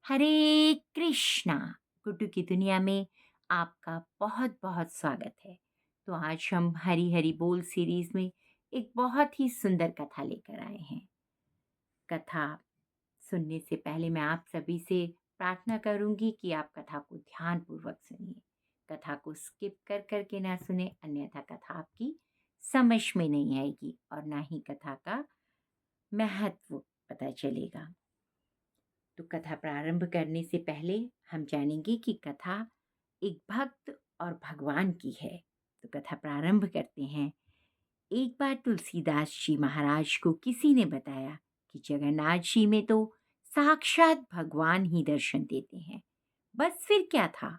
हरे कृष्णा। गुड्डू की दुनिया में आपका बहुत बहुत स्वागत है। तो आज हम हरी हरी बोल सीरीज में एक बहुत ही सुंदर कथा लेकर आए हैं। कथा सुनने से पहले मैं आप सभी से प्रार्थना करूंगी कि आप कथा को ध्यानपूर्वक सुनिए। कथा को स्किप कर करके ना सुने, अन्यथा कथा आपकी समझ में नहीं आएगी और ना ही कथा का महत्व पता चलेगा। तो कथा प्रारंभ करने से पहले हम जानेंगे कि कथा एक भक्त और भगवान की है। तो कथा प्रारंभ करते हैं। एक बार तुलसीदास जी महाराज को किसी ने बताया कि जगन्नाथ जी में तो साक्षात भगवान ही दर्शन देते हैं। बस फिर क्या था।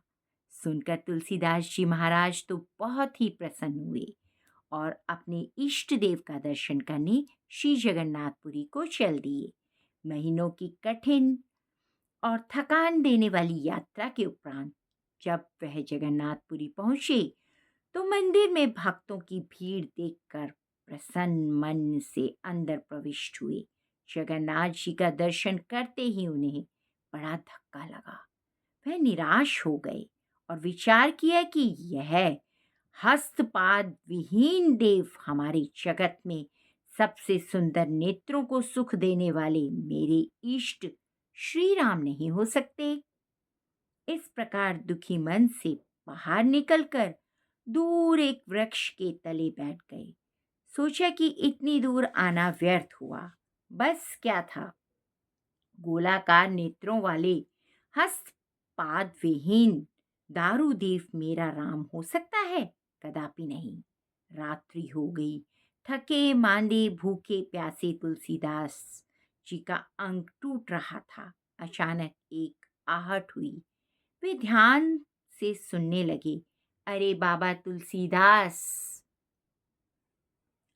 सुनकर तुलसीदास जी महाराज तो बहुत ही प्रसन्न हुए और अपने इष्ट देव का दर्शन करने श्री जगन्नाथपुरी को चल दिए। महीनों की कठिन और थकान देने वाली यात्रा के उपरांत जब वह जगन्नाथपुरी पहुंचे तो मंदिर में भक्तों की भीड़ देखकर प्रसन्न मन से अंदर प्रविष्ट हुए। जगन्नाथ जी का दर्शन करते ही उन्हें बड़ा धक्का लगा। वह निराश हो गए और विचार किया कि यह हस्तपाद विहीन देव हमारे जगत में सबसे सुंदर नेत्रों को सुख देने वाले मेरे इष्ट श्री राम नहीं हो सकते। इस प्रकार दुखी मन से बाहर निकलकर दूर एक वृक्ष के तले बैठ गए। सोचा कि इतनी दूर आना व्यर्थ हुआ। बस क्या था, गोलाकार नेत्रों वाले हस्तपाद विहीन दारूदेव मेरा राम हो सकता है? कदापि नहीं। रात्रि हो गई। थके मांदे भूखे प्यासे तुलसीदास जी का अंग टूट रहा था। अचानक एक आहट हुई। वे ध्यान से सुनने लगे। अरे बाबा तुलसीदास,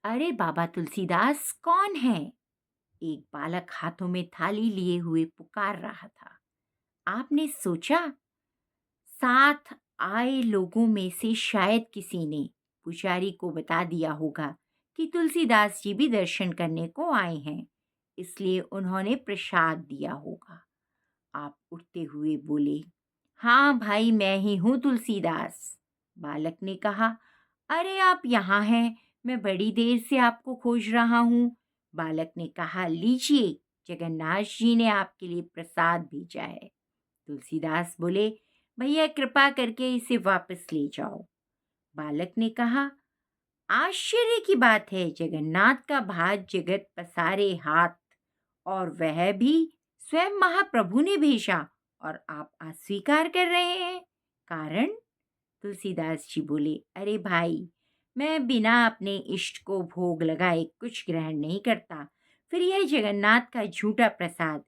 अरे बाबा तुलसीदास, कौन है? एक बालक हाथों में थाली लिए हुए पुकार रहा था। आपने सोचा साथ आए लोगों में से शायद किसी ने पुजारी को बता दिया होगा कि तुलसीदास जी भी दर्शन करने को आए हैं, इसलिए उन्होंने प्रसाद दिया होगा। आप उठते हुए बोले, हाँ भाई, मैं ही हूँ तुलसीदास। बालक ने कहा, अरे आप यहाँ हैं, मैं बड़ी देर से आपको खोज रहा हूँ। बालक ने कहा, लीजिए, जगन्नाथ जी ने आपके लिए प्रसाद भेजा है। तुलसीदास बोले, भैया कृपा करके इसे वापस ले जाओ। बालक ने कहा, आश्चर्य की बात है, जगन्नाथ का भात जगत पसारे हाथ और वह भी स्वयं महाप्रभु ने भेजा और आप अस्वीकार कर रहे हैं। कारण? तुलसीदास जी बोले, अरे भाई, मैं बिना अपने इष्ट को भोग लगाए कुछ ग्रहण नहीं करता। फिर यह जगन्नाथ का झूठा प्रसाद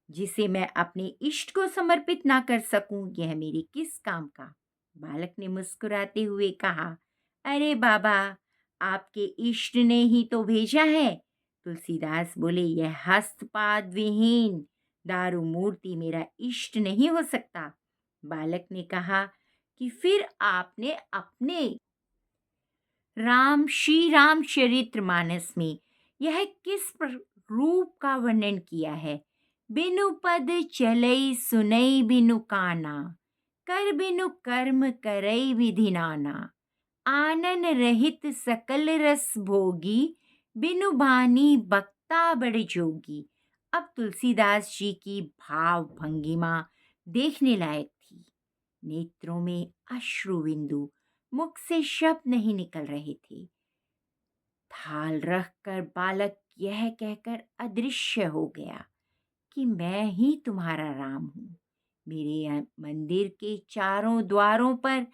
जिसे मैं अपने इष्ट को समर्पित ना कर सकूं, यह मेरे किस काम का? बालक ने मुस्कुराते हुए कहा, अरे बाबा, आपके इष्ट ने ही तो भेजा है। तुलसीदास बोले, यह हस्तपाद विहीन दारू मूर्ति मेरा इष्ट नहीं हो सकता। बालक ने कहा कि फिर आपने अपने श्री रामचरितमानस में यह किस रूप का वर्णन किया है? बिनु पद चलई सुनई बिनु काना, कर बिनु कर्म करई विधि नाना, आनन रहित सकल रस भोगी, बिनु बानी बक्ता बड़ जोगी। अब तुलसीदास जी की भाव भंगिमा देखने लायक थी। नेत्रों में अश्रु बिंदु, मुख से शब्द नहीं निकल रहे थे। थाल रखकर बालक यह कहकर अदृश्य हो गया कि मैं ही तुम्हारा राम हूँ। मेरे मंदिर के चारों द्वारों पर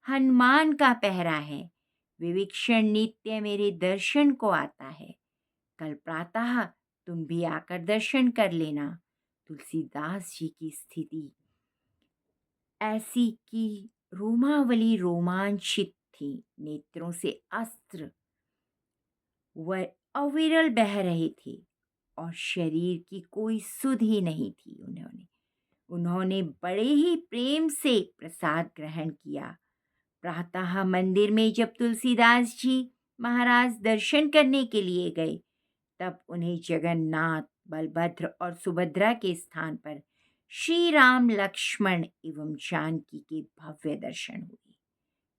हनुमान का पहरा है। विविक्षण नित्य मेरे दर्शन को आता है। कल प्रातः तुम भी आकर दर्शन कर लेना। तुलसीदास जी की स्थिति ऐसी कि रोमावली रोमांचित थी। नेत्रों से अस्त्र वह अविरल बह रहे थे और शरीर की कोई सुध ही नहीं थी। उन्होंने बड़े ही प्रेम से प्रसाद ग्रहण किया। प्रातः मंदिर में जब तुलसीदास जी महाराज दर्शन करने के लिए गए, तब उन्हें जगन्नाथ, बलभद्र और सुभद्रा के स्थान पर श्री राम लक्ष्मण एवं जानकी के भव्य दर्शन हुए।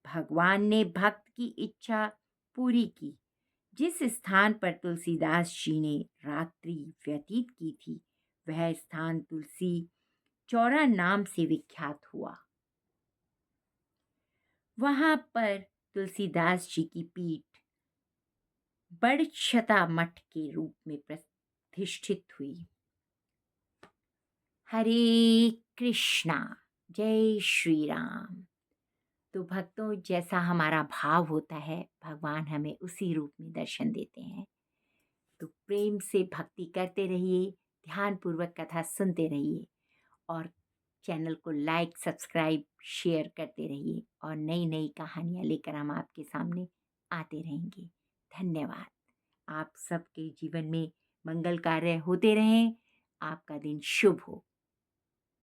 भगवान ने भक्त की इच्छा पूरी की। जिस स्थान पर तुलसीदास जी ने रात्रि व्यतीत की थी, वह स्थान तुलसी चौरा नाम से विख्यात हुआ। वहां पर तुलसीदास जी की पीठ बड़छता मठ के रूप में प्रतिष्ठित हुई। हरे कृष्णा, जय श्री राम। तो भक्तों, जैसा हमारा भाव होता है, भगवान हमें उसी रूप में दर्शन देते हैं। तो प्रेम से भक्ति करते रहिए, ध्यानपूर्वक कथा सुनते रहिए और चैनल को लाइक, सब्सक्राइब, शेयर करते रहिए और नई नई कहानियाँ लेकर हम आपके सामने आते रहेंगे। धन्यवाद। आप सबके जीवन में मंगल कार्य होते रहें। आपका दिन शुभ हो।